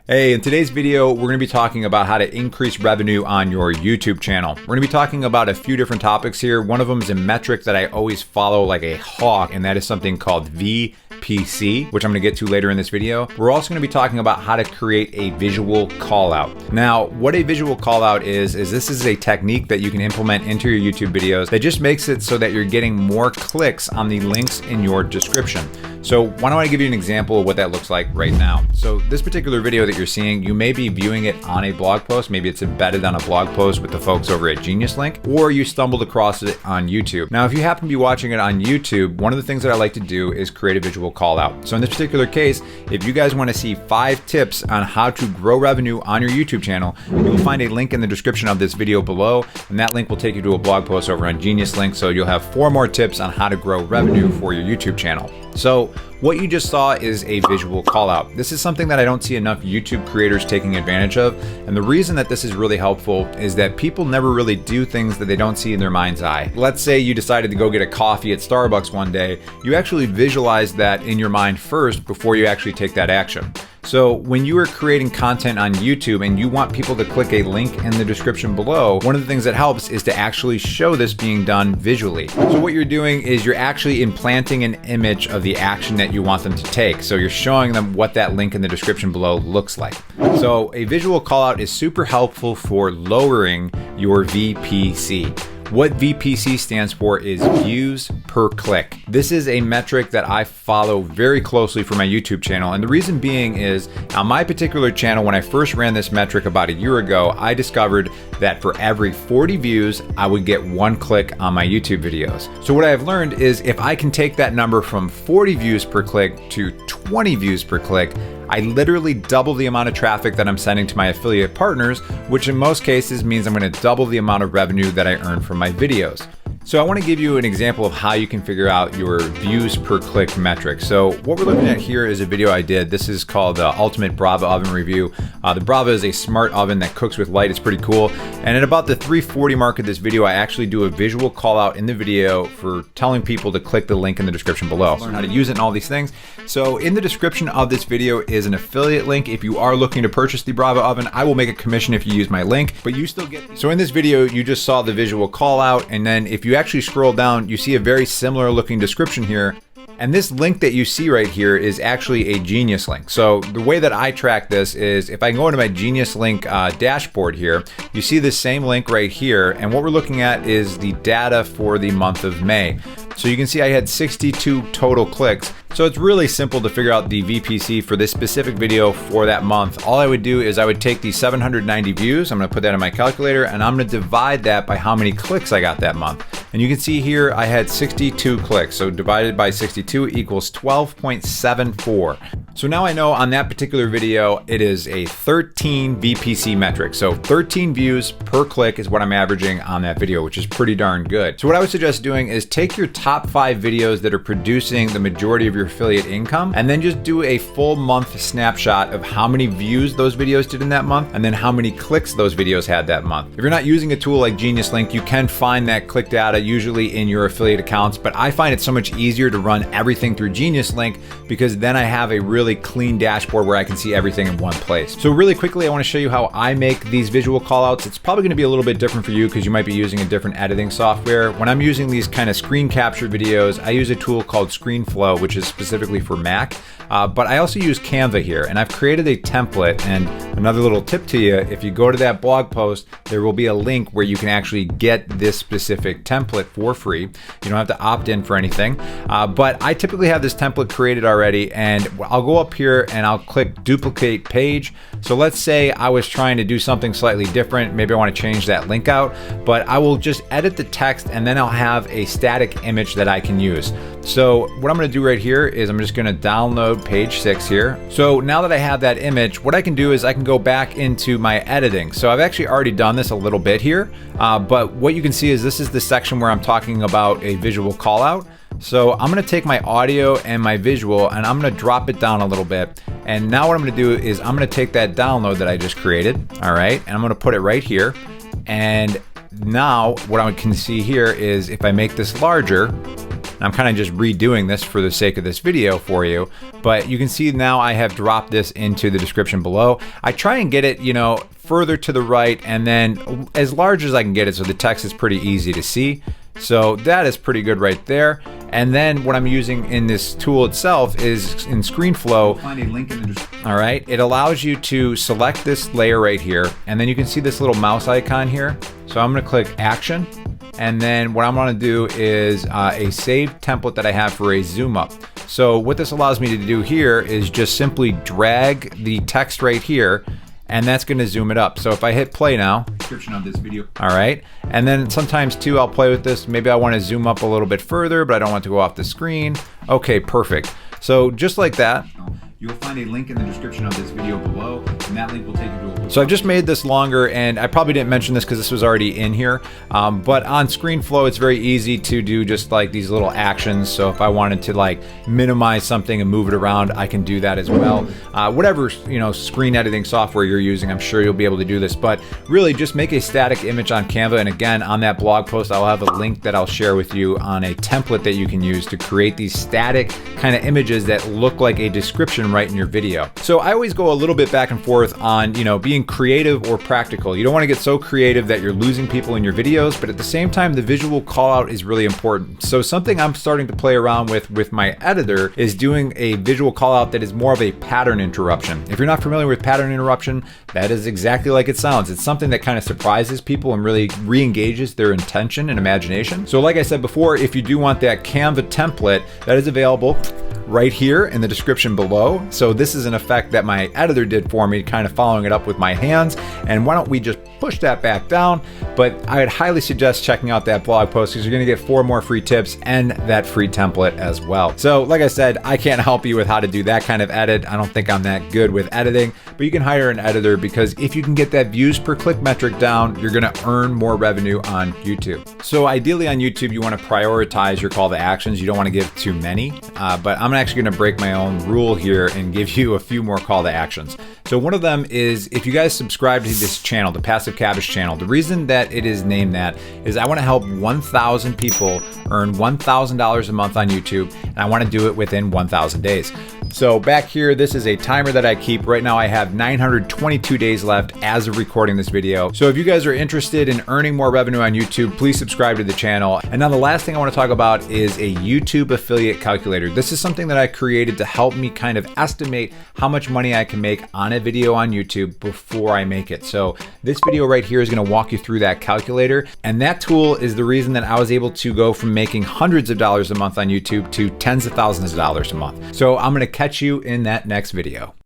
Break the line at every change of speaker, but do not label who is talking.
Hey, in today's video, we're going to be talking about how to increase revenue on your YouTube channel. We're going to be talking about a few different topics here. One of them is a metric that I always follow like a hawk, and that is something called VPC, which I'm going to get to later in this video. We're also going to be talking about how to create a visual call out. Now, what a visual call out is this is a technique that you can implement into your YouTube videos that just makes it so that you're getting more clicks on the links in your description. So why don't I give you an example of what that looks like right now. So this particular video that you're seeing, you may be viewing it on a blog post. Maybe it's embedded on a blog post with the folks over at Genius Link, or you stumbled across it on YouTube. Now, if you happen to be watching it on YouTube, one of the things that I like to do is create a visual call out. So in this particular case, if you guys want to see 5 tips on how to grow revenue on your YouTube channel, you will find a link in the description of this video below, and that link will take you to a blog post over on Genius Link. So you'll have 4 more tips on how to grow revenue for your YouTube channel. So what you just saw is a visual call out. This is something that I don't see enough YouTube creators taking advantage of. And the reason that this is really helpful is that people never really do things that they don't see in their mind's eye. Let's say you decided to go get a coffee at Starbucks one day. You actually visualize that in your mind first before you actually take that action. So when you are creating content on YouTube and you want people to click a link in the description below, one of the things that helps is to actually show this being done visually. So what you're doing is you're actually implanting an image of the action that you want them to take. So you're showing them what that link in the description below looks like. So a visual call out is super helpful for lowering your VPC. What VPC stands for is views per click. This is a metric that I follow very closely for my YouTube channel. And the reason being is on my particular channel, when I first ran this metric about a year ago, I discovered that for every 40 views, I would get 1 click on my YouTube videos. So what I've learned is if I can take that number from 40 views per click to 20 views per click, I literally double the amount of traffic that I'm sending to my affiliate partners, which in most cases means I'm going to double the amount of revenue that I earn from my videos. So I want to give you an example of how you can figure out your views per click metric. So what we're looking at here is a video I did. This is called the Ultimate Brava Oven Review. The Brava is a smart oven that cooks with light. It's pretty cool. And at about the 3:40 mark of this video, I actually do a visual call out in the video for telling people to click the link in the description below. Learn how to use it and all these things. So in the description of this video is an affiliate link. If you are looking to purchase the Brava oven, I will make a commission if you use my link, but you still get. So in this video, you just saw the visual call out, and then if you actually scroll down, you see a very similar looking description here. And this link that you see right here is actually a Genius Link. So the way that I track this is if I go into my Genius Link dashboard here, you see the same link right here. And what we're looking at is the data for the month of May. So you can see I had 62 total clicks. So it's really simple to figure out the VPC for this specific video for that month. All I would do is I would take the 790 views, I'm gonna put that in my calculator, and I'm gonna divide that by how many clicks I got that month. And you can see here I had 62 clicks. So divided by 62 equals 12.74. So now I know on that particular video, it is a 13 VPC metric. So 13 views per click is what I'm averaging on that video, which is pretty darn good. So what I would suggest doing is take your top 5 videos that are producing the majority of your affiliate income, and then just do a full month snapshot of how many views those videos did in that month, and then how many clicks those videos had that month. If you're not using a tool like Genius Link, you can find that click data usually in your affiliate accounts, but I find it so much easier to run everything through Genius Link because then I have a really clean dashboard where I can see everything in one place. So really quickly, I want to show you how I make these visual callouts. It's probably going to be a little bit different for you because you might be using a different editing software. When I'm using these kind of screen capture videos, I use a tool called ScreenFlow, which is specifically for Mac. But I also use Canva here, and I've created a template. And another little tip to you, if you go to that blog post, there will be a link where you can actually get this specific template for free. You don't have to opt in for anything. But I typically have this template created already, and I'll go up here and I'll click duplicate page. So let's say I was trying to do something slightly different. Maybe I want to change that link out, but I will just edit the text and then I'll have a static image that I can use. So what I'm going to do right here is I'm just going to download page 6 here. So now that I have that image, what I can do is I can go back into my editing. So I've actually already done this a little bit here, but what you can see is this is the section where I'm talking about a visual call out. So I'm going to take my audio and my visual and I'm going to drop it down a little bit. And now what I'm going to do is I'm going to take that download that I just created, all right, and I'm going to put it right here. And now what I can see here is if I make this larger, And I'm kind of just redoing this for the sake of this video for you, but you can see now I have dropped this into the description below. I try and get it, you know, further to the right and then as large as I can get it so the text is pretty easy to see. So that is pretty good right there. And then what I'm using in this tool itself is in ScreenFlow. Find a link in the all right, it allows you to select this layer right here, and then you can see this little mouse icon here. So I'm gonna click Action, and then what I'm gonna do is a saved template that I have for a zoom up. So what this allows me to do here is just simply drag the text right here, and that's gonna zoom it up. So if I hit play now, description of this video. All right, and then sometimes too, I'll play with this. Maybe I wanna zoom up a little bit further, but I don't want to go off the screen. Okay, perfect. So just like that. You'll find a link in the description of this video below, and that link will take you to a... So I've just made this longer, and I probably didn't mention this because this was already in here, but on ScreenFlow, it's very easy to do just like these little actions. So if I wanted to like minimize something and move it around, I can do that as well. Whatever, you know, screen editing software you're using, I'm sure you'll be able to do this, but really just make a static image on Canva. And again, on that blog post, I'll have a link that I'll share with you on a template that you can use to create these static kind of images that look like a description right in your video. So I always go a little bit back and forth on, you know, being creative or practical. You don't want to get so creative that you're losing people in your videos, but at the same time, the visual call out is really important. So something I'm starting to play around with my editor is doing a visual call out that is more of a pattern interruption. If you're not familiar with pattern interruption, that is exactly like it sounds. It's something that kind of surprises people and really re-engages their intention and imagination. So like I said before, if you do want that Canva template, that is available right here in the description below. So this is an effect that my editor did for me, kind of following it up with my hands. And why don't we just push that back down? But I would highly suggest checking out that blog post because you're gonna get 4 more free tips and that free template as well. So like I said, I can't help you with how to do that kind of edit. I don't think I'm that good with editing, but you can hire an editor because if you can get that views per click metric down, you're gonna earn more revenue on YouTube. So ideally on YouTube, you wanna prioritize your call to actions. You don't wanna give too many, but I'm actually gonna break my own rule here and give you a few more call to actions. So one of them is if you guys subscribe to this channel, the Passive Cabbage channel, the reason that it is named that is I wanna help 1,000 people earn $1,000 a month on YouTube, and I wanna do it within 1,000 days. So back here, this is a timer that I keep. Right now I have 922 days left as of recording this video. So if you guys are interested in earning more revenue on YouTube, please subscribe to the channel. And now the last thing I wanna talk about is a YouTube affiliate calculator. This is something that I created to help me kind of estimate how much money I can make on a video on YouTube before I make it. So this video right here is gonna walk you through that calculator. And that tool is the reason that I was able to go from making hundreds of dollars a month on YouTube to tens of thousands of dollars a month. So I'm gonna catch you in that next video.